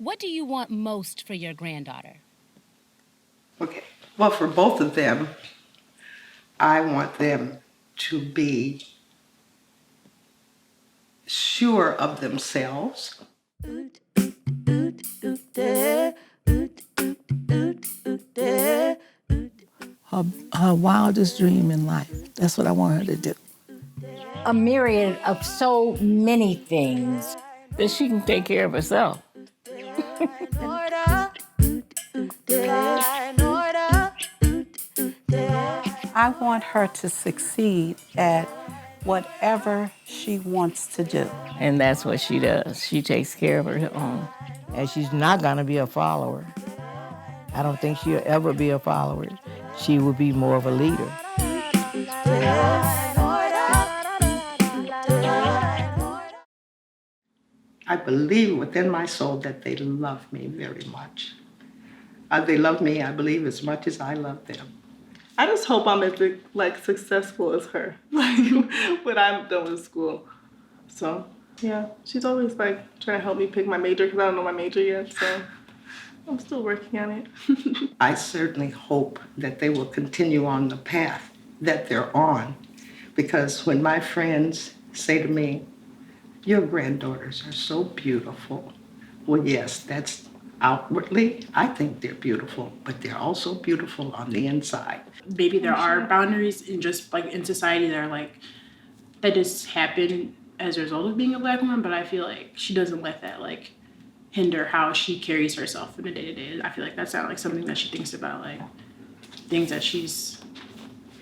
What do you want most for your granddaughter? Okay. Well, for both of them, I want them to be sure of themselves. Her wildest dream in life. That's what I want her to do. A myriad of so many things. That she can take care of herself. I want her to succeed at whatever she wants to do. And that's what she does. She takes care of her own. And she's not gonna be a follower. I don't think she'll ever be a follower. She will be more of a leader. I believe within my soul that they love me very much. They love me, I believe, as much as I love them. I just hope I'm as successful as her, when I'm done with school. So yeah, she's always trying to help me pick my major because I don't know my major yet. So I'm still working on it. I certainly hope that they will continue on the path that they're on, because when my friends say to me, "Your granddaughters are so beautiful," well, yes, that's outwardly, I think they're beautiful, but they're also beautiful on the inside. Maybe there are boundaries in society that are that just happen as a result of being a Black woman, but I feel like she doesn't let that hinder how she carries herself in the day-to-day. I feel like that's not something that she thinks about, things that she's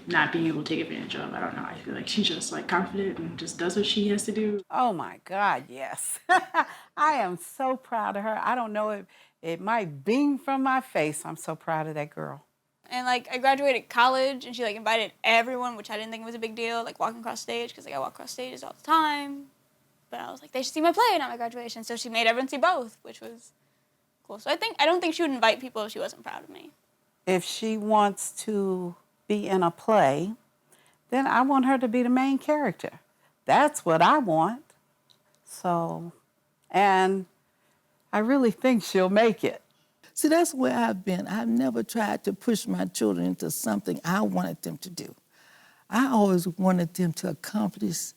not being able to take advantage of. I don't know. I feel like she's just confident and just does what she has to do. Oh my God, yes. I am so proud of her. I don't know if it might beam from my face. I'm so proud of that girl. And I graduated college, and she invited everyone, which I didn't think was a big deal, walking across stage, because I walk across stages all the time. But I was like, they should see my play, not my graduation. So she made everyone see both, which was cool. So I don't think she would invite people if she wasn't proud of me. If she wants to be in a play, then I want her to be the main character. That's what I want. So, and I really think she'll make it. See, that's where I've been. I've never tried to push my children into something I wanted them to do. I always wanted them to accomplish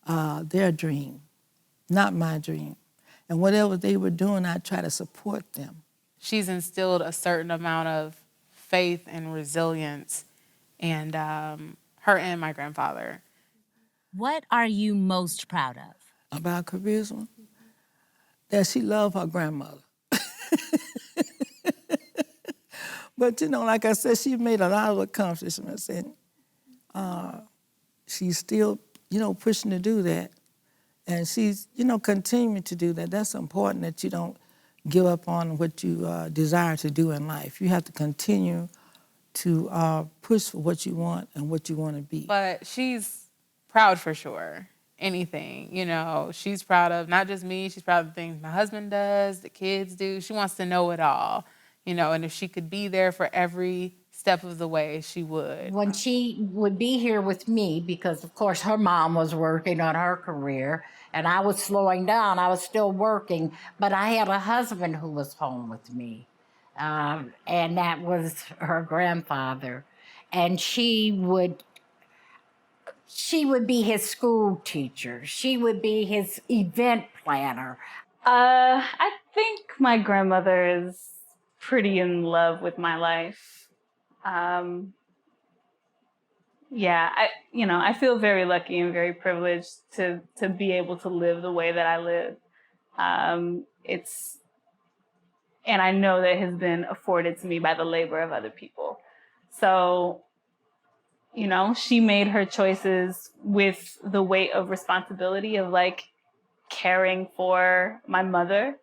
their dream, not my dream. And whatever they were doing, I try to support them. She's instilled a certain amount of faith and resilience, and her and my grandfather. What are you most proud of? About Charisma? That she loved her grandmother. But, like I said, she made a lot of accomplishments, and she's still, pushing to do that. And she's, continuing to do that. That's important, that you don't give up on what you desire to do in life. You have to continue to push for what you want and what you want to be. But she's proud for sure. Anything, she's proud of not just me, she's proud of the things my husband does, the kids do. She wants to know it all, and if she could be there for every step of the way, she would. When she would be here with me, because of course her mom was working on her career and I was slowing down, I was still working, but I had a husband who was home with me. And that was her grandfather. And she would be his school teacher. She would be his event planner. I think my grandmother is pretty in love with my life. I feel very lucky and very privileged to be able to live the way that I live. And I know that has been afforded to me by the labor of other people. So, she made her choices with the weight of responsibility of caring for my mother.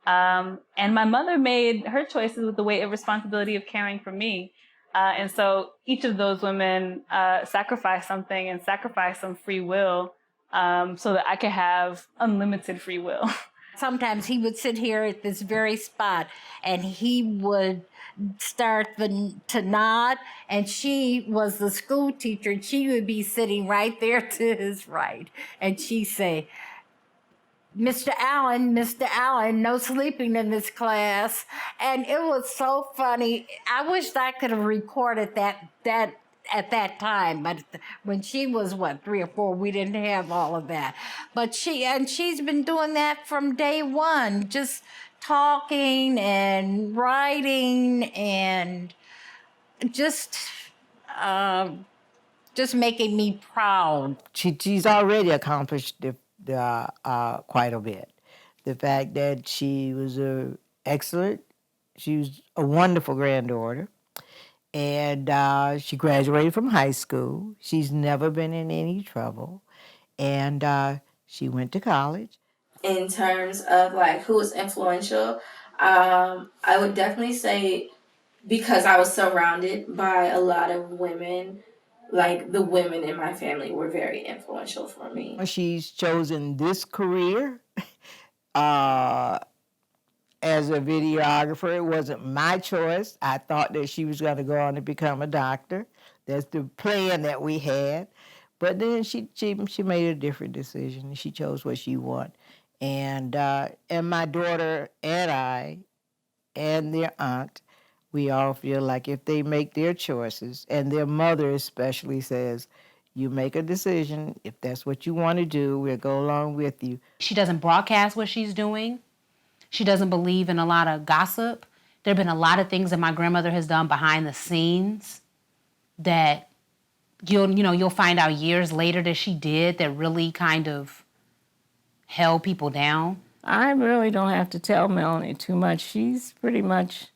And my mother made her choices with the weight of responsibility of caring for me. And so each of those women sacrificed something and sacrificed some free will so that I could have unlimited free will. Sometimes he would sit here at this very spot and he would start to nod, and she was the school teacher, and she would be sitting right there to his right. And she'd say, Mr. Allen, no sleeping in this class. And it was so funny. I wished I could have recorded that at that time, but when she was 3 or 4, we didn't have all of that. But she's been doing that from day one, just talking and writing and just uh, just making me proud. She's already accomplished quite a bit. The fact that she was she was a wonderful granddaughter, and she graduated from high school. She's never been in any trouble, and she went to college. In terms of like who was influential, I would definitely say because I was surrounded by a lot of women, like the women in my family were very influential for me. She's chosen this career as a videographer. It wasn't my choice. I thought that she was going to go on to become a doctor. That's the plan that we had. But then she made a different decision. She chose what she wanted. And my daughter and I and their aunt, we all feel like if they make their choices, and their mother especially says, you make a decision. If that's what you want to do, we'll go along with you. She doesn't broadcast what she's doing. She doesn't believe in a lot of gossip. There have been a lot of things that my grandmother has done behind the scenes that you'll find out years later that she did that really kind of held people down. I really don't have to tell Melanie too much. She's pretty much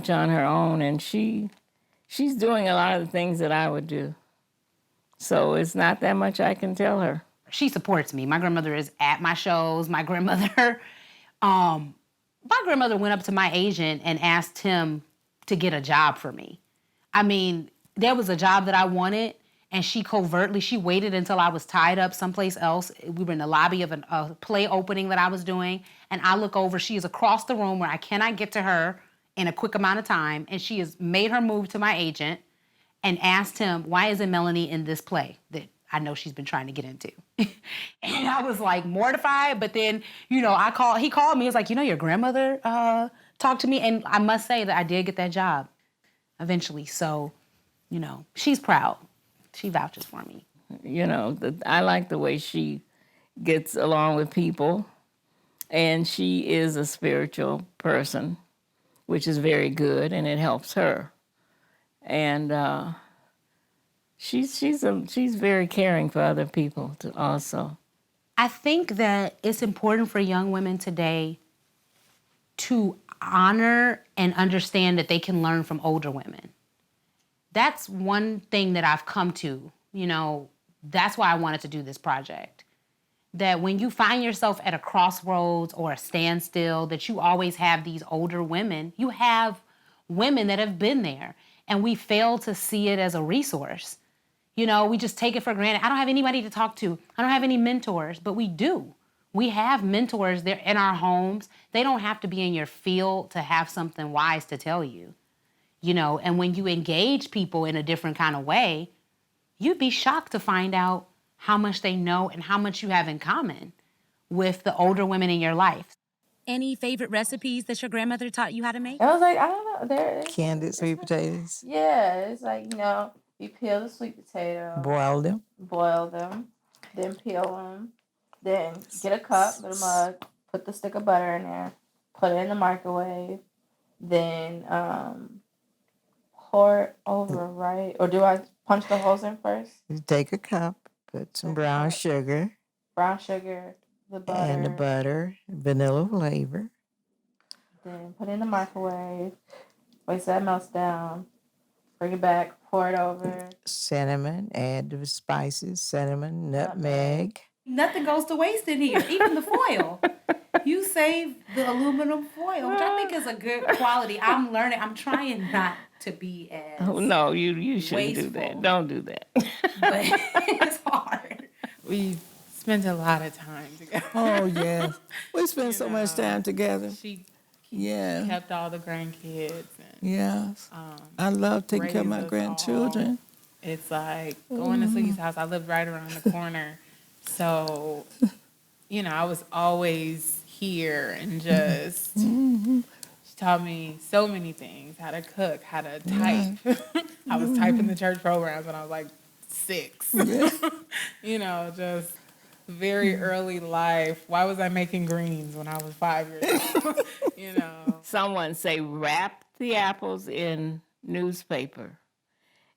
on her own, and she's doing a lot of the things that I would do. So it's not that much I can tell her. She supports me. My grandmother is at my shows. My grandmother went up to my agent and asked him to get a job for me. I mean, there was a job that I wanted, and she waited until I was tied up someplace else. We were in the lobby of a play opening that I was doing, and I look over. She is across the room where I cannot get to her in a quick amount of time, and she has made her move to my agent and asked him, why isn't Melanie in this play that I know she's been trying to get into? And I was like mortified, but then, he called me. He was like, your grandmother talked to me. And I must say that I did get that job eventually. So, she's proud. She vouches for me. I like the way she gets along with people, and she is a spiritual person, which is very good, and it helps her. And she's very caring for other people also. I think that it's important for young women today to honor and understand that they can learn from older women. That's one thing that I've come to, that's why I wanted to do this project. That when you find yourself at a crossroads or a standstill, that you always have these older women. You have women that have been there, and we fail to see it as a resource. We just take it for granted. I don't have anybody to talk to. I don't have any mentors, but we do. We have mentors. They're in our homes. They don't have to be in your field to have something wise to tell you. And when you engage people in a different kind of way, you'd be shocked to find out how much they know and how much you have in common with the older women in your life. Any favorite recipes that your grandmother taught you how to make? I was like, I don't know. Candied sweet potatoes. Yeah, it's like, you peel the sweet potato. Boil them. Then peel them. Then get a cup with a mug, put the stick of butter in there, put it in the microwave, then pour it over, right? Or do I punch the holes in first? You take a cup, put some brown sugar. The butter. And the butter, vanilla flavor. Then put it in the microwave. Wait till that melts down. Bring it back, pour it over. Cinnamon, add the spices, cinnamon, nutmeg. Nothing goes to waste in here, even the foil. You save the aluminum foil, which I think is a good quality. I'm learning. I'm trying not to be as Oh, no, you shouldn't wasteful. do that. Don't do that. But it's hard. We spent a lot of time together. Oh, yes. We spent so much time together. She kept all the grandkids. And, yes. I love taking care of my grandchildren. All. It's like going to Sookie's house. I live right around the corner. So I was always here and just, she taught me so many things, how to cook, how to type. I was typing the church programs when I was like 6. Just very early life. Why was I making greens when I was 5 years old? Someone say wrap the apples in newspaper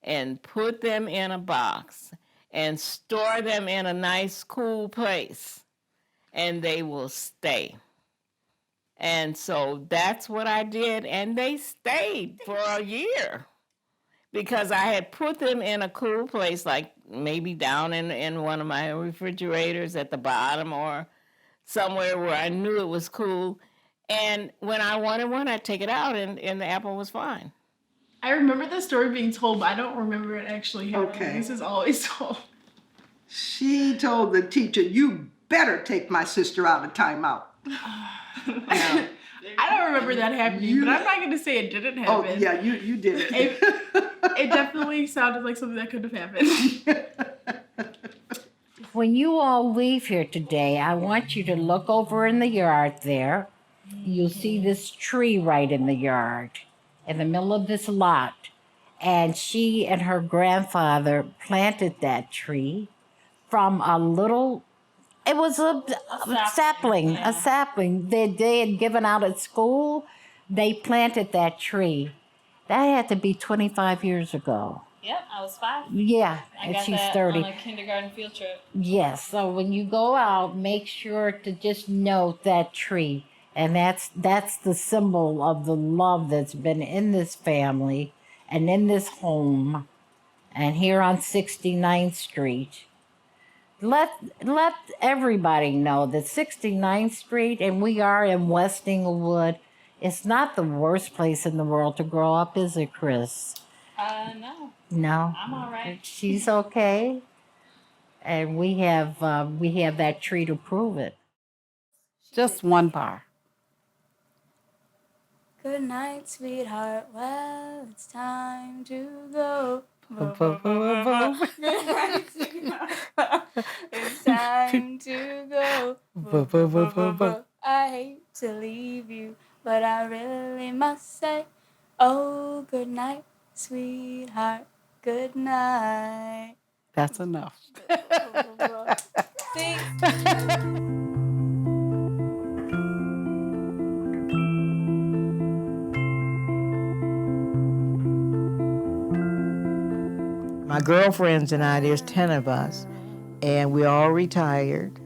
and put them in a box and store them in a nice cool place and they will stay. And so that's what I did, and they stayed for a year because I had put them in a cool place, like maybe down in one of my refrigerators at the bottom or somewhere where I knew it was cool. And when I wanted one, I'd take it out, and the apple was fine. I remember the story being told, but I don't remember it actually happening. Okay. This is always told. She told the teacher, "You better take my sister out of timeout." I don't remember that happening, but I'm not going to say it didn't happen. Oh, yeah, you did it. It definitely sounded like something that could have happened. When you all leave here today, I want you to look over in the yard there. You'll see this tree right in the yard, in the middle of this lot. And she and her grandfather planted that tree from a little, it was a sapling. They had given out at school. They planted that tree. That had to be 25 years ago. Yep, I was 5. Yeah, I and got she's that 30. on a kindergarten field trip. Yes, so when you go out, make sure to just note that tree. And that's the symbol of the love that's been in this family and in this home and here on 69th Street. Let everybody know that 69th Street, and we are in West Inglewood, it's not the worst place in the world to grow up, is it, Chris? No. No. I'm all right. She's okay. And we have that tree to prove it. Just one bar. Good night, sweetheart. Well, it's time to go. It's time to go. I hate to leave you, but I really must say, oh, good night, sweetheart. Good night. That's enough. See? My girlfriends and I, there's 10 of us, and we're all retired,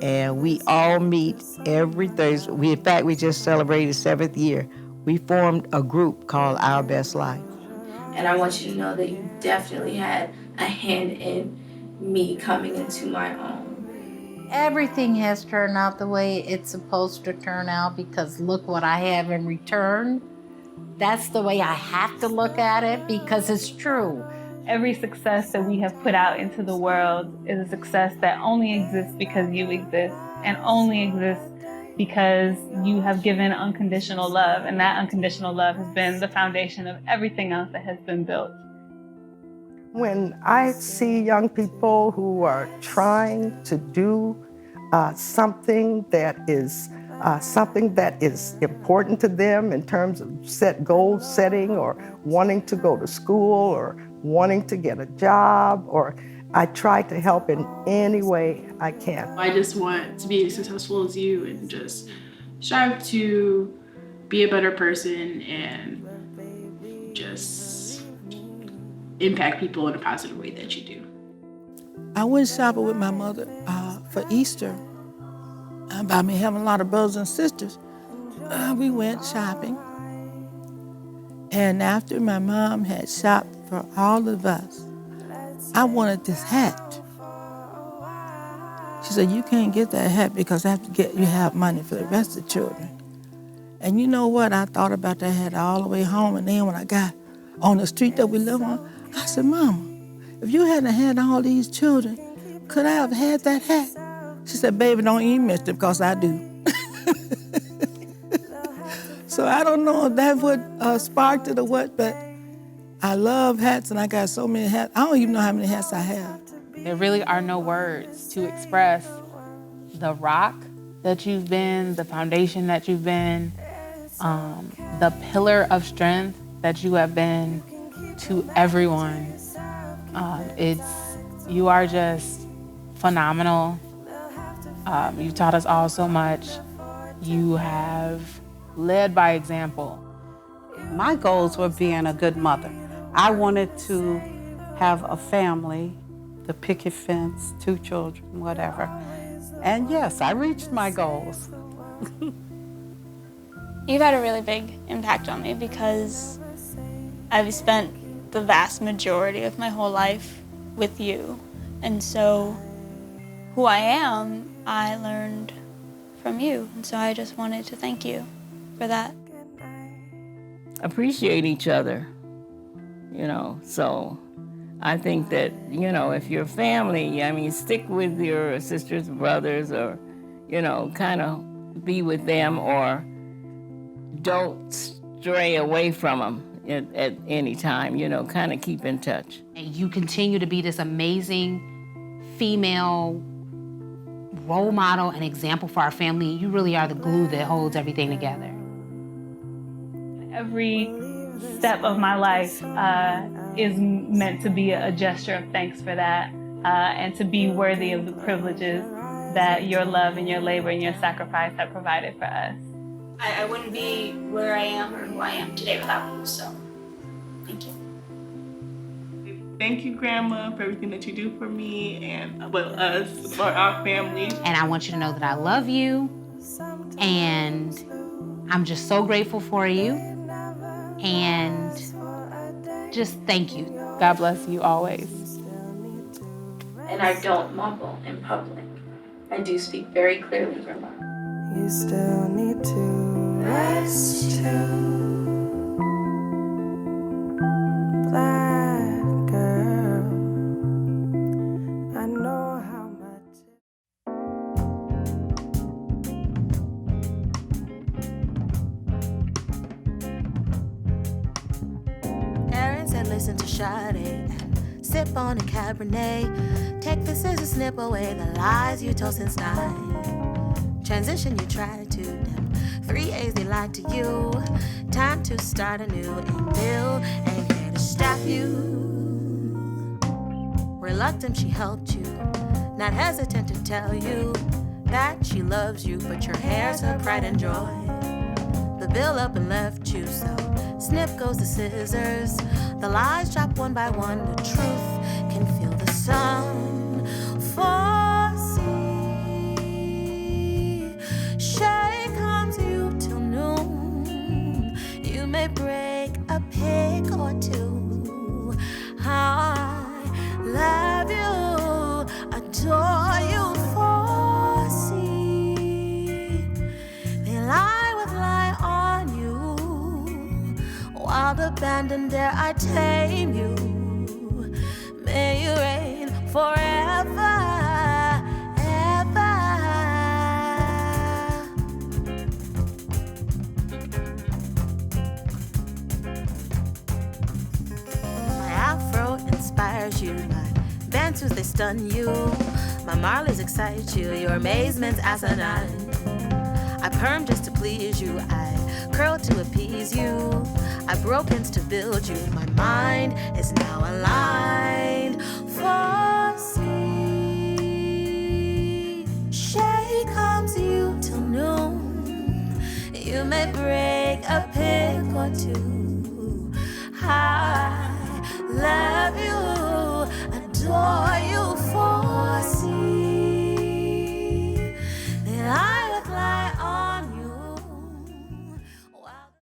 and we all meet every Thursday. In fact, we just celebrated 7th year. We formed a group called Our Best Life. And I want you to know that you definitely had a hand in me coming into my own. Everything has turned out the way it's supposed to turn out because look what I have in return. That's the way I have to look at it because it's true. Every success that we have put out into the world is a success that only exists because you exist and only exists because you have given unconditional love, and that unconditional love has been the foundation of everything else that has been built. When I see young people who are trying to do something that is important to them in terms of goal setting or wanting to go to school or wanting to get a job, or I try to help in any way I can. I just want to be as successful as you and just strive to be a better person and just impact people in a positive way that you do. I went shopping with my mother for Easter. By me having a lot of brothers and sisters, we went shopping. And after my mom had shopped for all of us, I wanted this hat. She said, you can't get that hat because you have money for the rest of the children. And you know what? I thought about that hat all the way home. And then when I got on the street that we live on, I said, Mama, if you hadn't had all these children, could I have had that hat? She said, baby, don't even miss it because I do. So I don't know if that would sparked it or what, but I love hats and I got so many hats. I don't even know how many hats I have. There really are no words to express the rock that you've been, the foundation that you've been, the pillar of strength that you have been to everyone. You are just phenomenal. You've taught us all so much. You have led by example. My goals were being a good mother. I wanted to have a family, the picket fence, 2 children, whatever. And yes, I reached my goals. You've had a really big impact on me because I've spent the vast majority of my whole life with you. And so who I am, I learned from you. And so I just wanted to thank you for that. Appreciate each other, so I think that, if you're family, stick with your sisters, brothers, or, kind of be with them, or don't stray away from them at any time, kind of keep in touch. And you continue to be this amazing female role model and example for our family. You really are the glue that holds everything together. Every step of my life is meant to be a gesture of thanks for that, and to be worthy of the privileges that your love and your labor and your sacrifice have provided for us. I wouldn't be where I am or who I am today without you, so thank you. Thank you, Grandma, for everything that you do for me and with us, for our family. And I want you to know that I love you, and I'm just so grateful for you, and just thank you. God bless you always. And I don't mumble in public. I do speak very clearly, Grandma. You still need to rest too. Black girl, I know how much. Aaron said listen to Sade, sip on a Cabernet. Take this as a snip away the lies you told since 9. Transition you tried to them. 3 A's they lied to you. Time to start anew, and Bill ain't here to stop you. Reluctant she helped you, not hesitant to tell you that she loves you, but your hair's her pride and joy. The bill up and left you, so snip goes the scissors. The lies drop one by one, the truth can feel the sun. Foresee, shade comes you till noon. You may break a pig or 2. I love you, adore you, foresee. They lie with lie on you. Wild abandon, dare I tame you. May you reign forever, ever. My afro inspires you, my bantus they stun you, my Marleys excite you, your amazement's asinine. I perm just to please you, I curl to appease you, I broke ins to build you, my mind is now aligned. Foresee, shade comes you till noon. You may break a pig or 2. I love you,